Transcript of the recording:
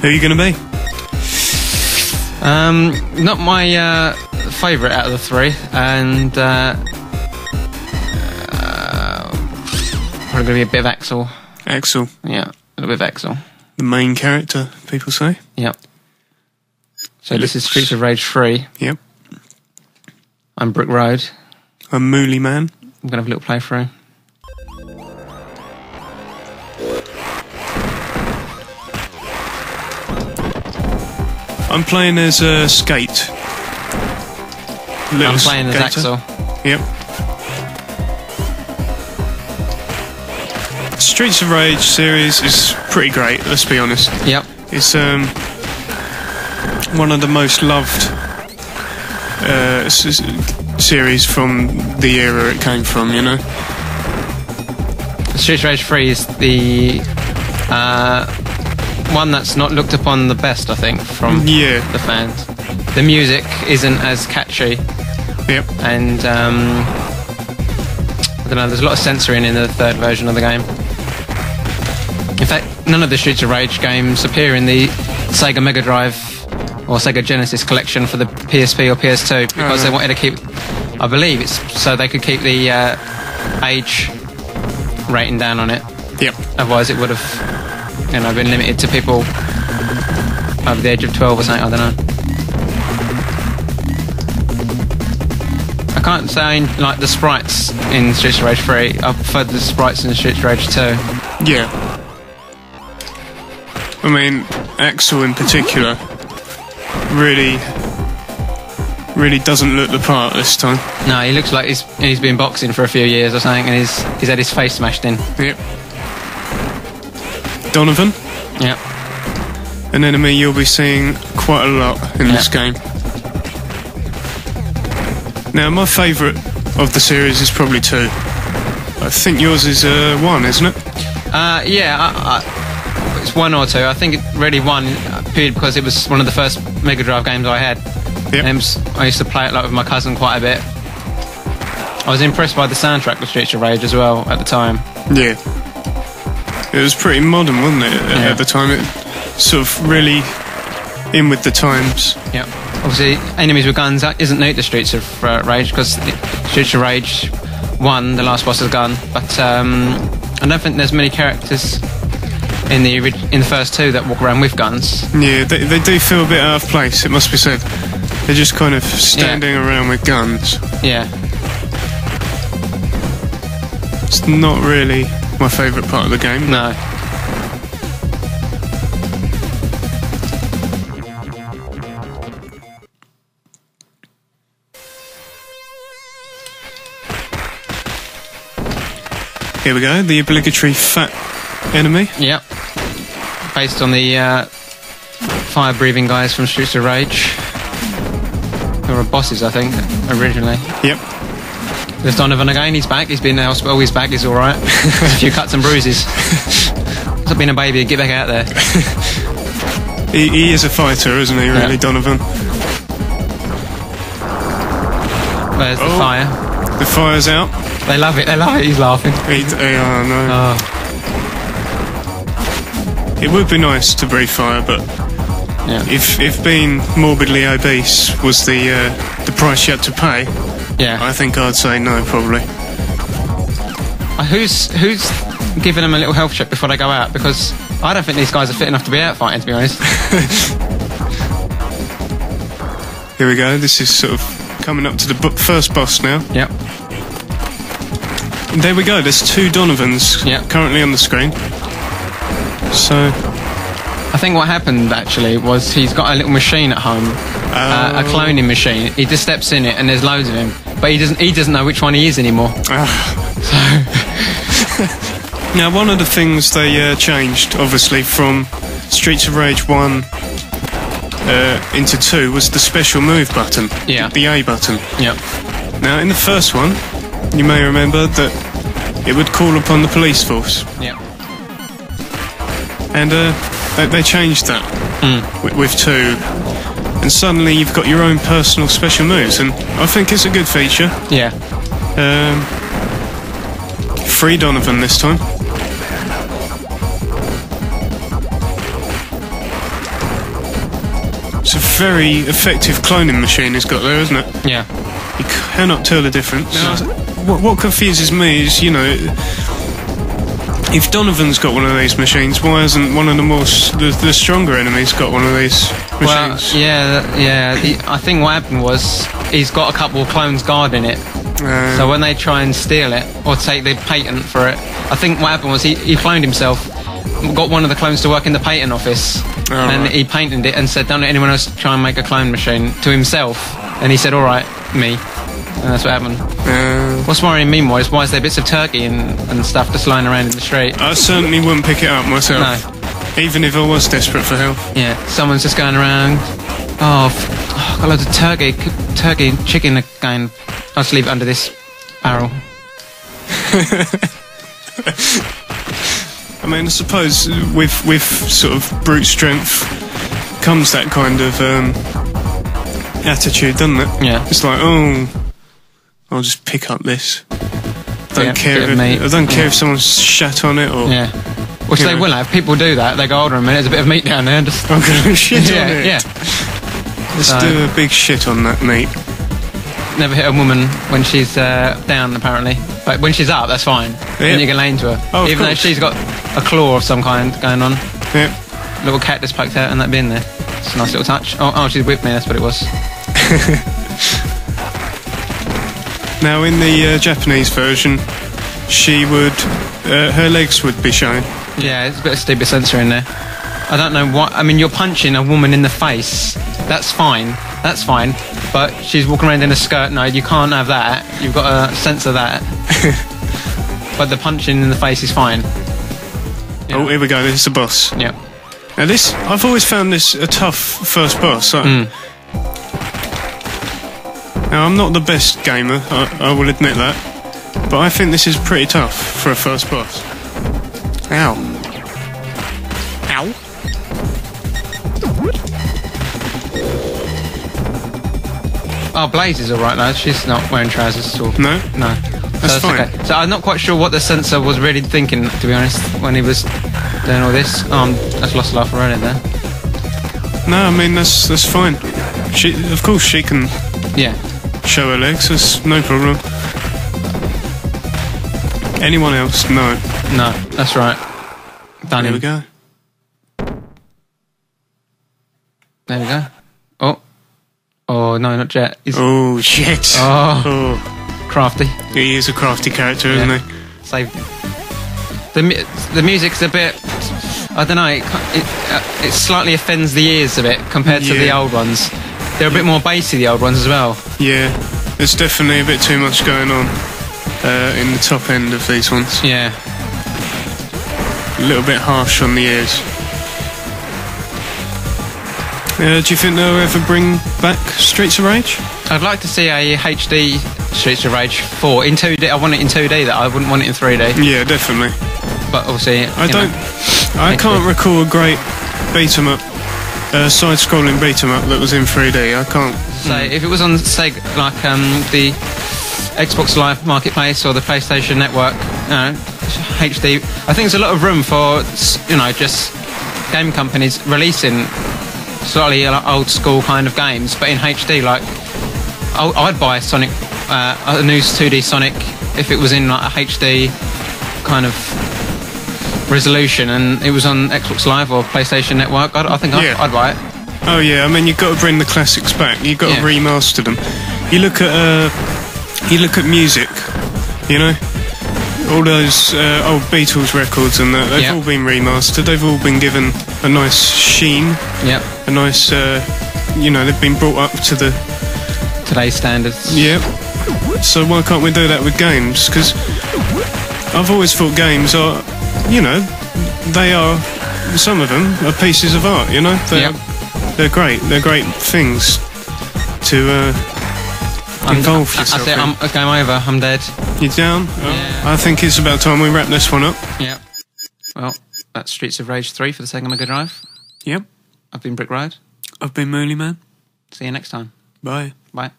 Who are you going to be? Not my favourite out of the three, and probably going to be a bit of Axel. Axel. Yeah, a little bit of Axel. The main character, people say. Yep. So this is Streets of Rage 3. Yep. I'm Brick Road. I'm Mooli Man. I'm going to have a little playthrough. I'm playing as Skate. I'm playing as Axel. Yep. Streets of Rage series is pretty great, let's be honest. Yep. It's one of the most loved series from the era it came from, you know. Streets of Rage 3 is the one that's not looked upon the best, I think, from the fans. The music isn't as catchy. Yep. And I don't know, there's a lot of censoring in the third version of the game. In fact, none of the Streets of Rage games appear in the Sega Mega Drive or Sega Genesis collection for the PSP or PS2 because they wanted to keep, I believe it's so they could keep the age rating down on it. Yep. Otherwise it would have, you know, been limited to people over the age of 12 or something, I don't know. I can't say like the sprites in Streets of Rage 3. I prefer the sprites in Streets of Rage 2. Yeah. I mean, Axel in particular really doesn't look the part this time. No, he looks like he's been boxing for a few years or something, and he's had his face smashed in. Yep. Donovan. Yep. An enemy you'll be seeing quite a lot in this game. Now, my favourite of the series is probably 2. I think yours is 1, isn't it? It's 1 or 2. I think it really 1 appeared because it was one of the first Mega Drive games I had. Yep. And I used to play it like with my cousin quite a bit. I was impressed by the soundtrack of Streets of Rage as well at the time. Yeah. It was pretty modern, wasn't it, at the time? It sort of really in with the times. Yep. Obviously, enemies with guns isn't new to Streets of Rage because Streets of Rage 1, the last boss is a gun. But I don't think there's many characters in the first 2 that walk around with guns. Yeah, they do feel a bit out of place, it must be said. They're just kind of standing around with guns. Yeah. It's not really my favourite part of the game. No. Here we go, the obligatory fat enemy. Yep. Based on the fire-breathing guys from Streets of Rage. Who were bosses, I think, originally. Yep. There's Donovan again, he's back, he's been in the hospital, he's back, he's alright. A few cuts and bruises. Stop being a baby, get back out there. He is a fighter, isn't he, really, Donovan? There's the fire. The fire's out. They love it, he's laughing. No. It would be nice to breathe fire, but if being morbidly obese was the price you had to pay, I think I'd say no, probably. Who's giving them a little health check before they go out? Because I don't think these guys are fit enough to be out fighting, to be honest. Here we go, this is sort of coming up to the first boss now. Yep. There we go, there's 2 Donovans currently on the screen. So I think what happened actually was he's got a little machine at home, a cloning machine. He just steps in it and there's loads of him, but he doesn't know which one he is anymore. Now, one of the things they changed, obviously, from Streets of Rage 1 into 2 was the special move button, the A button. Yep. Now, in the first one, you may remember that it would call upon the police force. Yep. And they changed that with 2. And suddenly you've got your own personal special moves, and I think it's a good feature. Yeah. Free Donovan this time. very effective cloning machine he's got there, isn't it? Yeah. You cannot tell the difference. No. What confuses me is, you know, if Donovan's got one of these machines, why hasn't one of the stronger enemies got one of these machines? Well, yeah. I think what happened was he's got a couple of clones guarding it. So when they try and steal it or take the patent for it, I think what happened was he cloned himself, got one of the clones to work in the patent office, and he patented it and said, "Don't let anyone else try and make a clone machine," to himself. And he said, "All right, me." And that's what happened. What's worrying me more is why is there bits of turkey and stuff just lying around in the street? I certainly wouldn't pick it up myself. No. Even if I was desperate for help. Yeah, someone's just going around. Got loads of turkey and chicken again. I'll just leave it under this barrel. I mean, I suppose with sort of brute strength comes that kind of attitude, doesn't it? Yeah. It's like, oh, I'll just pick up this. I don't care if someone's shat on it or... Yeah. Which they will have. People do that. They go, hold on a minute, there's a bit of meat down there. Just... I'm going to shit on it. Yeah. Let's do a big shit on that meat. Never hit a woman when she's down, apparently. But when she's up, that's fine. Then you can lay into her. Oh, even though she's got a claw of some kind going on. Yeah. Little cat just poked out and that bin there. It's a nice little touch. Oh, she's whipped me, that's what it was. Now, in the Japanese version, she would... her legs would be shown. Yeah, it's a bit of stupid censor in there. I don't know what... I mean, you're punching a woman in the face. That's fine. But she's walking around in a skirt. No, you can't have that. You've got to censor that. But the punching in the face is fine. You know? Oh, here we go. This is the boss. Yep. Now this... I've always found this a tough first boss. Now, I'm not the best gamer. I will admit that. But I think this is pretty tough for a first boss. Ow. Ow. Oh, Blaze is alright though. She's not wearing trousers at all. No? No. That's fine. Okay. So I'm not quite sure what the censor was really thinking, to be honest, when he was doing all this. That's lost laugh around it there. No, I mean, that's fine. Of course she can show her legs. That's no problem. Anyone else? No. No, that's right. Done. There we go. There we go. Oh, no, not Jet. Oh, shit. Oh. Crafty. He is a crafty character, isn't he? Saved it. The music's a bit... I don't know, it slightly offends the ears a bit compared to the old ones. They're a bit more bassy, the old ones, as well. Yeah, there's definitely a bit too much going on in the top end of these ones. Yeah. A little bit harsh on the ears. Do you think they'll ever bring back Streets of Rage? I'd like to see a HD Streets of Rage 4 in 2D. I want it in 2D, that I wouldn't want it in 3D. Yeah, definitely. But obviously, I can't recall a great beat-em-up, side-scrolling beat-em-up that was in 3D. I can't. So if it was on Sega, like the Xbox Live Marketplace or the PlayStation Network, HD. I think there's a lot of room for just game companies releasing slightly old school kind of games, but in HD. Like I'd buy Sonic, a new 2D Sonic, if it was in like a HD kind of resolution and it was on Xbox Live or PlayStation Network. I think I'd buy it. Oh yeah, I mean you've got to bring the classics back. You've got to remaster them. You look at music, all those old Beatles records and that. They've all been remastered. They've all been given a nice sheen. Yep. A nice, they've been brought up to today's standards. Yep. So why can't we do that with games? Because I've always thought games are, they are, some of them are pieces of art. They're great. They're great things to involve yourself in. I'm game over. I'm dead. You down? I think it's about time we wrap this one up. Yeah. Well, that's Streets of Rage 3 for the Sega Mega Drive. Yep. I've been Brick Ride. I've been Mooli Man. See you next time. Bye. Bye.